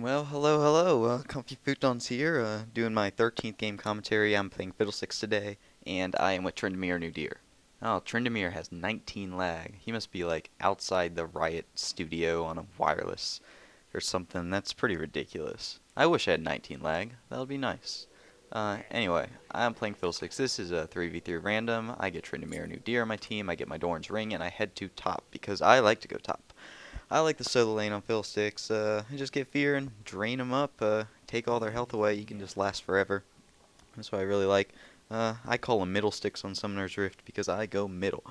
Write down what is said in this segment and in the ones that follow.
Well, hello, ComfyFutons here, doing my 13th game commentary. I'm playing Fiddlesticks today, and I am with Tryndamere and Udyr. Oh, Tryndamere has 19 lag. He must be, like, outside the Riot studio on a wireless or something. That's pretty ridiculous. I wish I had 19 lag. That would be nice. Anyway, I'm playing Fiddlesticks. This is a 3v3 random. I get Tryndamere and Udyr on my team. I get my Doran's ring, and I head to top, because I like to go top. I like the solo lane on Fiddlesticks. Just get fear and drain them up. Take all their health away. You can just last forever. That's what I really like. I call them middle sticks on Summoner's Rift because I go middle,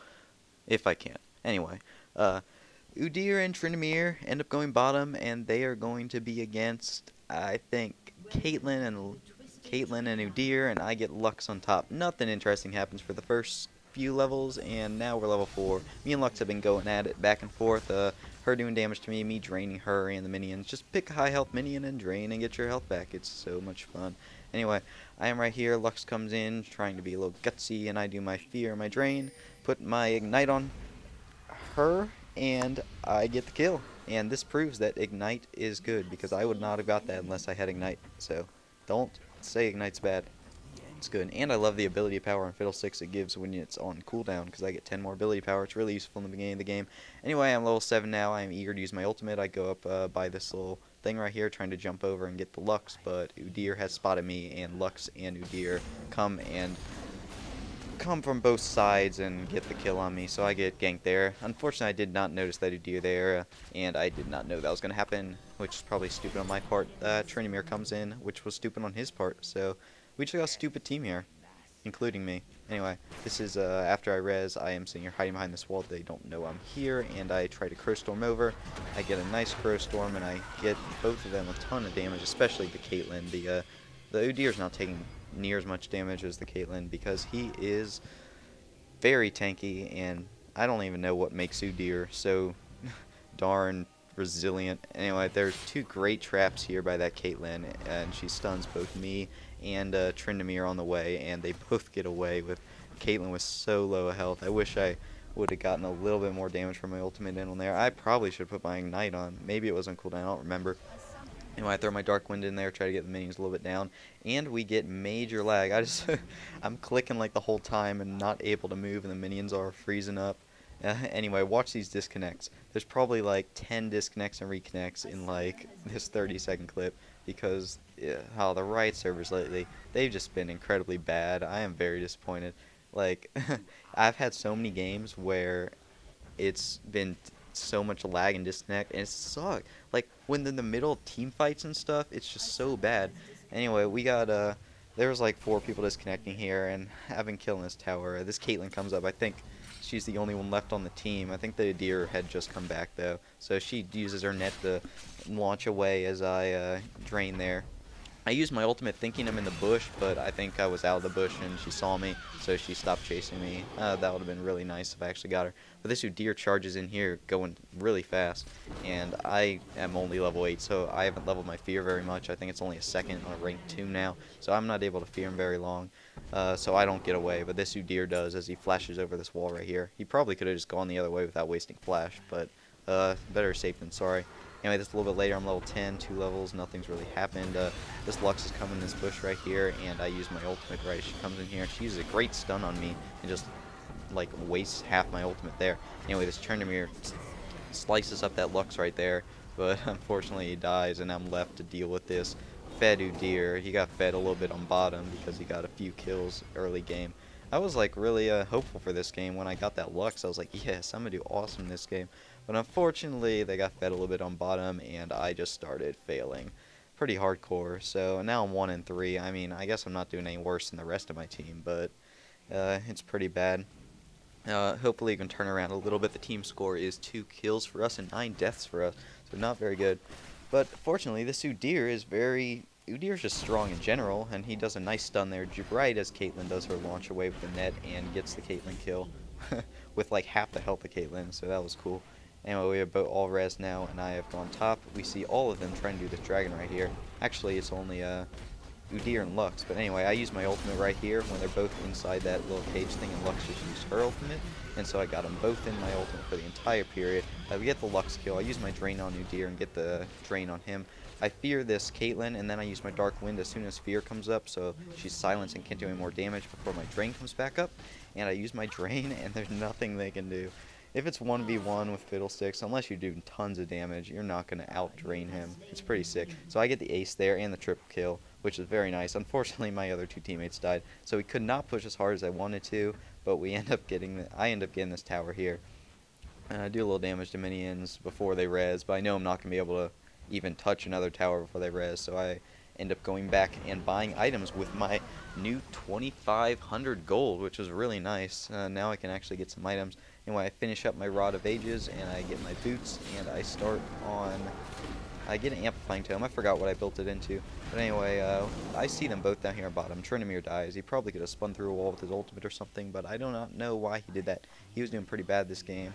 if I can. Anyway, Udyr and Tryndamere end up going bottom, and they are going to be against, I think, Caitlyn and Udyr, and I get Lux on top. Nothing interesting happens for the first few levels, and now we're level 4. Me and Lux have been going at it back and forth. Her doing damage to me draining her and the minions. Just pick a high health minion and drain and get your health back. It's so much fun. Anyway, I am right here. Lux comes in trying to be a little gutsy, and I do my fear, my drain, put my ignite on her, and I get the kill. And this proves that ignite is good, because I would not have got that unless I had ignite. So don't say ignite's bad. It's good. And I love the ability power on Fiddlesticks it gives when it's on cooldown, because I get 10 more ability power. It's really useful in the beginning of the game. Anyway, I'm level 7 now. I am eager to use my ultimate. I go up by this little thing right here trying to jump over and get the Lux, but Udyr has spotted me, and Lux and Udyr come from both sides and get the kill on me, so I get ganked there. Unfortunately, I did not notice that Udyr there, and I did not know that was going to happen, which is probably stupid on my part. Tryndamere comes in, which was stupid on his part, so we just got a stupid team here, including me. Anyway, this is after I res. I am sitting here hiding behind this wall. They don't know I'm here, and I try to crow storm over. I get a nice crow storm, and I get both of them a ton of damage, especially the Caitlyn. The Udyr's not taking near as much damage as the Caitlyn because he is very tanky, and I don't even know what makes Udyr so darn resilient. Anyway, there's two great traps here by that Caitlyn, and she stuns both me and Tryndamere on the way, and they both get away with Caitlyn with so low health. I wish I would have gotten a little bit more damage from my ultimate in on there. I probably should put my ignite on. Maybe it was on cooldown, I don't remember. Anyway, I throw my Dark Wind in there, try to get the minions a little bit down, and we get major lag. I'm clicking like the whole time and not able to move, and the minions are freezing up. Anyway, watch these disconnects. There's probably like 10 disconnects and reconnects in like this 30-second clip because how the Riot servers lately, they've just been incredibly bad. I am very disappointed. Like, I've had so many games where it's been so much lag and disconnect, and it sucks. Like, when in the middle of team fights and stuff, it's just so bad. Anyway, we got, there was like 4 people disconnecting here, and I've been killing this tower. This Caitlyn comes up, I think she's the only one left on the team. I think the Udyr had just come back, though. So she uses her net to launch away as I drain there. I used my ultimate thinking I'm in the bush, but I think I was out of the bush and she saw me, so she stopped chasing me. That would have been really nice if I actually got her. But this Udyr charges in here going really fast, and I am only level 8, so I haven't leveled my fear very much. I think it's only a second on rank 2 now, so I'm not able to fear him very long. So I don't get away, but this Udyr does as he flashes over this wall right here. He probably could have just gone the other way without wasting flash, but better safe than sorry. Anyway, this a little bit later, I'm level 10, 2 levels, nothing's really happened. This Lux is coming in this bush right here, and I use my ultimate right. She comes in here, she uses a great stun on me, and just, like, wastes half my ultimate there. Anyway, this Tryndamere slices up that Lux right there, but unfortunately he dies, and I'm left to deal with this fed Udyr. He got fed a little bit on bottom because he got a few kills early game. I was like really hopeful for this game. When I got that Lux, I was like, yes, I'm gonna do awesome this game. But unfortunately, they got fed a little bit on bottom, and I just started failing pretty hardcore. So now I'm 1-3. I mean, I guess I'm not doing any worse than the rest of my team, but it's pretty bad. Hopefully, you can turn around a little bit. The team score is 2 kills for us and 9 deaths for us, so not very good. But fortunately, this Udyr is Udyr's just strong in general, and he does a nice stun there right as Caitlyn does her launch away with the net and gets the Caitlyn kill with like half the health of Caitlyn, so that was cool. Anyway, we have both all res now, and I have gone top. We see all of them trying to do this dragon right here. Actually, it's only Udyr and Lux. But anyway, I use my ultimate right here when they're both inside that little cage thing, and Lux just used her ultimate. And so I got them both in my ultimate for the entire period. We get the Lux kill. I use my Drain on Udyr and get the Drain on him. I fear this Caitlyn, and then I use my Dark Wind as soon as Fear comes up, so she's silenced and can't do any more damage before my Drain comes back up. And I use my Drain, and there's nothing they can do. If it's 1v1 with Fiddlesticks, unless you do tons of damage, you're not going to out-drain him. It's pretty sick. So I get the ace there and the triple kill, which is very nice. Unfortunately, my other two teammates died, so we could not push as hard as I wanted to, but I end up getting this tower here. I do a little damage to minions before they res, but I know I'm not going to be able to even touch another tower before they res, so I end up going back and buying items with my new 2,500 gold, which is really nice. Now I can actually get some items. Anyway, I finish up my Rod of Ages, and I get my boots, and I start on... I get an Amplifying Tome. I forgot what I built it into. But anyway, I see them both down here at bottom. Tryndamere dies. He probably could have spun through a wall with his ultimate or something, but I do not know why he did that. He was doing pretty bad this game.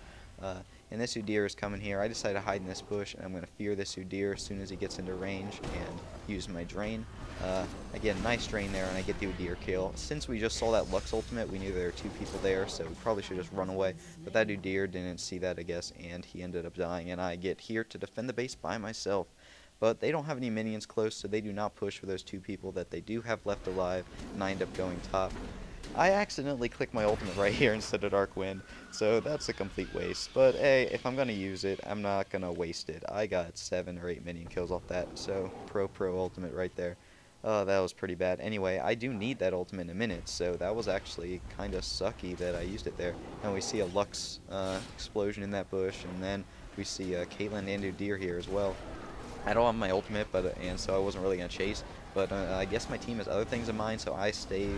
And this Udyr is coming here. I decide to hide in this bush, and I'm going to fear this Udyr as soon as he gets into range and use my Drain. I get a nice Drain there, and I get the Udyr kill. Since we just saw that Lux ultimate, we knew there were two people there, so we probably should just run away. But that Udyr didn't see that, I guess, and he ended up dying, and I get here to defend the base by myself. But they don't have any minions close, so they do not push for those two people that they do have left alive, and I end up going top. I accidentally clicked my ultimate right here instead of Dark Wind, so that's a complete waste. But hey, if I'm going to use it, I'm not going to waste it. I got 7 or 8 minion kills off that, so pro ultimate right there. That was pretty bad. Anyway, I do need that ultimate in a minute, so that was actually kind of sucky that I used it there. And we see a Lux explosion in that bush, and then we see Caitlyn and Udyr here as well. I don't have my ultimate, and so I wasn't really going to chase. But I guess my team has other things in mind, so I stay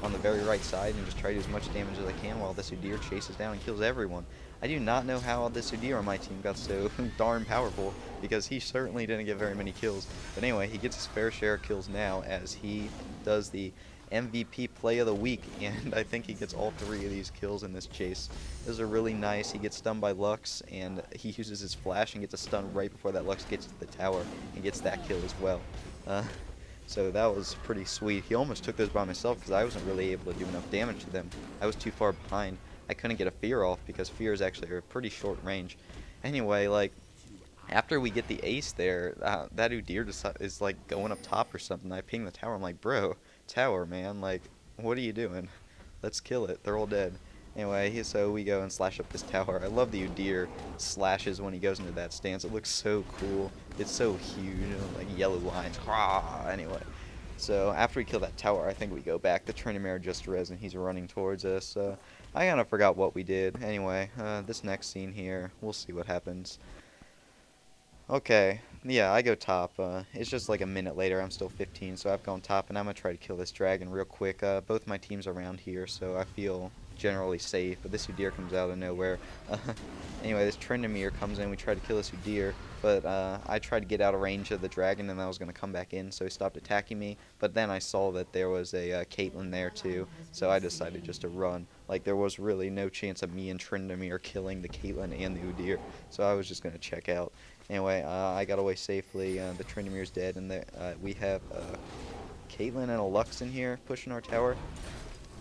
on the very right side and just try to do as much damage as I can while this Udyr chases down and kills everyone. I do not know how this Udyr on my team got so darn powerful, because he certainly didn't get very many kills. But anyway, he gets his fair share of kills now as he does the MVP play of the week, and I think he gets all 3 of these kills in this chase. Those are really nice. He gets stunned by Lux, and he uses his flash and gets a stun right before that Lux gets to the tower and gets that kill as well. So that was pretty sweet. He almost took those by myself because I wasn't really able to do enough damage to them. I was too far behind. I couldn't get a Fear off because Fear is actually a pretty short range. Anyway, like, after we get the ace there, that Udyr is like going up top or something. I ping the tower. I'm like, bro, tower, man, like, what are you doing? Let's kill it. They're all dead. Anyway, so we go and slash up this tower. I love the Udyr slashes when he goes into that stance. It looks so cool. It's so huge, you know, like yellow lines. Anyway, so after we kill that tower, I think we go back. The Tryndamere just res and he's running towards us. I kind of forgot what we did. Anyway, this next scene here, we'll see what happens. Okay, yeah, I go top. It's just like a minute later. I'm still 15, so I've gone top, and I'm going to try to kill this dragon real quick. Both my teams are around here, so I feel generally safe, but this Udyr comes out of nowhere. Anyway, this Tryndamere comes in. We try to kill this Udyr, but I tried to get out of range of the dragon, and I was going to come back in, so he stopped attacking me. But then I saw that there was a Caitlyn there too, so I decided just to run. Like, there was really no chance of me and Tryndamere killing the Caitlyn and the Udyr, so I was just going to check out. Anyway, I got away safely. The Tryndamere's dead, and we have Caitlyn and a Lux in here pushing our tower.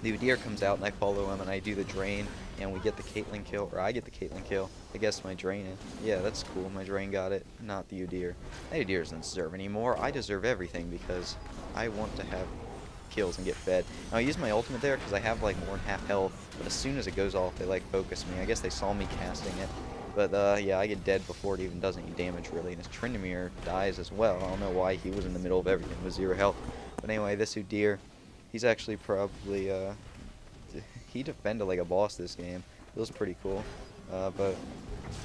The Udyr comes out, and I follow him, and I do the Drain, and we get the Caitlyn kill, or I get the Caitlyn kill. I guess my Drain, yeah, that's cool. My Drain got it, not the Udyr. That Udyr doesn't deserve anymore. I deserve everything because I want to have kills and get fed. Now, I use my ultimate there because I have like more than half health, but as soon as it goes off, they like focus me. I guess they saw me casting it. But yeah, I get dead before it even does any damage, really, and his Tryndamere dies as well. I don't know why he was in the middle of everything with 0 health. But anyway, this Udyr, he's actually probably, he defended like a boss this game. It was pretty cool. But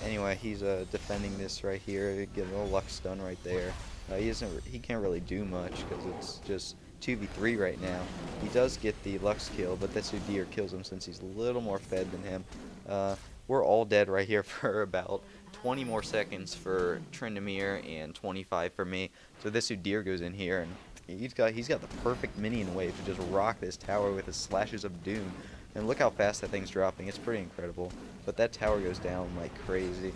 anyway, he's defending this right here. Get a little Lux stun right there. He can't really do much because it's just 2v3 right now. He does get the Lux kill, but this Udyr kills him since he's a little more fed than him. We're all dead right here for about 20 more seconds for Tryndamere and 25 for me. So this Udyr goes in here, and he's got the perfect minion wave to just rock this tower with his slashes of doom. And look how fast that thing's dropping. It's pretty incredible. But that tower goes down like crazy.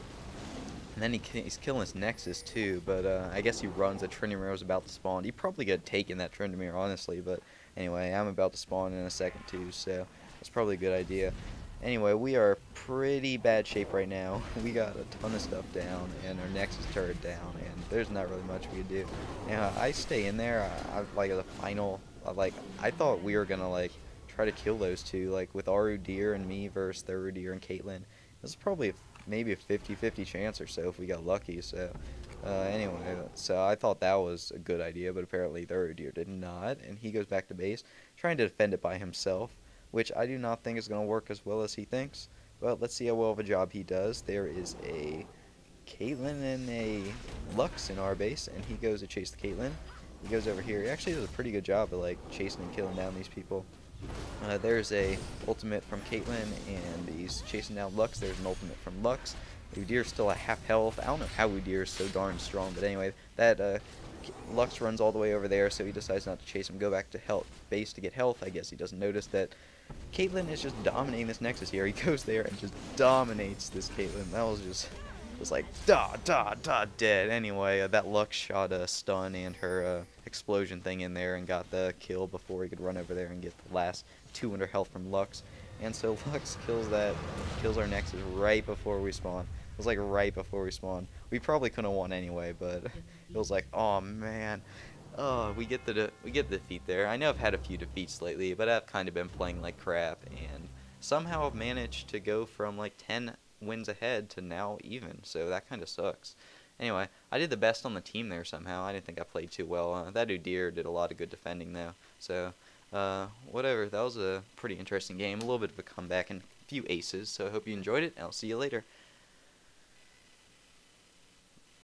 And then he's killing his Nexus too, but I guess he runs that Tryndamere was about to spawn. He probably could have taken that Tryndamere, honestly, but anyway, I'm about to spawn in a second too, so that's probably a good idea. Anyway, we are pretty bad shape right now. We got a ton of stuff down, and our Nexus turret down, and there's not really much we can do. Now, I stay in there, like, the final, I thought we were gonna, like, try to kill those two, like, with our Udyr and me versus their Udyr and Caitlyn. This is probably maybe a 50-50 chance or so if we got lucky, so, anyway, so I thought that was a good idea, but apparently their Udyr did not, and he goes back to base, trying to defend it by himself, which I do not think is going to work as well as he thinks. But let's see how well of a job he does. There is a Caitlyn and a Lux in our base, and he goes to chase the Caitlyn. He goes over here. He actually does a pretty good job of like chasing and killing down these people. There's a ultimate from Caitlyn, and he's chasing down Lux. There's an ultimate from Lux. Udyr's still at half health. I don't know how Udyr is so darn strong, but anyway, that Lux runs all the way over there, so he decides not to chase him. Go back to base to get health. I guess he doesn't notice that Caitlyn is just dominating this Nexus here. He goes there and just dominates this Caitlyn. That was just, it was like, dead. Anyway, that Lux shot a stun and her explosion thing in there and got the kill before he could run over there and get the last 200 health from Lux. And so Lux kills our Nexus right before we spawn. It was like right before we spawn. We probably couldn't have won anyway, but it was like, oh man. Oh, we get the defeat there. I know I've had a few defeats lately, but I've kind of been playing like crap, and somehow I've managed to go from like 10 wins ahead to now even, so that kind of sucks. Anyway, I did the best on the team there somehow. I didn't think I played too well. That Udyr did a lot of good defending though, so whatever. That was a pretty interesting game, a little bit of a comeback and a few aces, so I hope you enjoyed it, and I'll see you later.